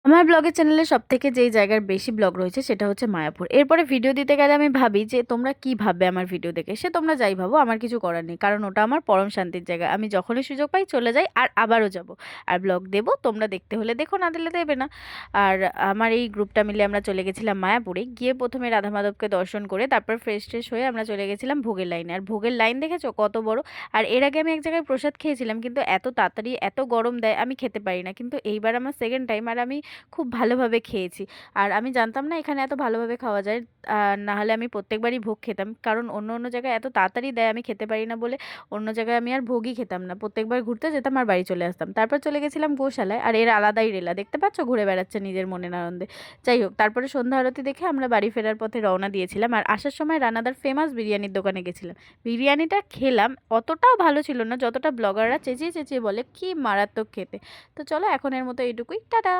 আমার ব্লগের চ্যানেলে সবথেকে যেই জায়গার বেশি ব্লগ রয়েছে সেটা হচ্ছে মায়াপুর। এরপরে ভিডিও দিতে গেলে আমি ভাবি যে তোমরা কি ভাববে আমার ভিডিও দেখে? সে তোমরা যাই ভাবো, আমার কিছু করার নেই। কারণ ওটা আমার পরম শান্তির জায়গা। আমি যখনই সুযোগ পাই চলে যাই আর আবারও যাব। আর ব্লগ দেবো, তোমরা দেখতে হলে দেখো, না দিলে দেবে না। আর আমার এই গ্রুপটা মিলে আমরা চলে গেছিলাম মায়াপুরে। গিয়ে প্রথমে রাধা মাধবকে দর্শন করে তারপর ফ্রেশ ট্রেশ হয়ে আমরা চলে গেছিলাম ভোগের লাইনে। আর ভোগের লাইন দেখেছো কত বড়? আর এর আগে আমি এক জায়গায় প্রসাদ খেয়েছিলাম, কিন্তু এত তাড়াতাড়ি এত গরম দেয় আমি খেতে পারি না। কিন্তু এইবার আমার সেকেন্ড টাইম, আর আমি খুব ভালোভাবে খেয়েছি। আর আমি জানতাম না এখানে এত ভালোভাবে খাওয়া যায়। না হলে আমি প্রত্যেকবারই ভোগ খেতাম, কারণ অন্য অন্য জায়গায় এত তাড়াতাড়ি দেয় আমি খেতে পারি না বলে অন্য জায়গায় আমি আর ভোগই খেতাম না। প্রত্যেকবার ঘুরতে যেতাম আর বাড়ি চলে আসতাম। তারপর চলে গেছিলাম গোশালায়, আর এর আলাদাই রেলা, দেখতে পাচ্ছ ঘুরে বেড়াচ্ছে নিজের মনের আনন্দে। যাই হোক, তারপরে সন্ধ্যা আরতি দেখে আমরা বাড়ি ফেরার পথে রওনা দিয়েছিলাম। আর আসার সময় রানাদার ফেমাস বিরিয়ানির দোকানে গেছিলাম। বিরিয়ানিটা খেলাম, অতটাও ভালো ছিল না যতটা ব্লগাররা চেঁচিয়ে চেঁচিয়ে বলে, কি মারাত্মক খেতে। তো চলো, এখন এর মতো এইটুকুই, টাটা।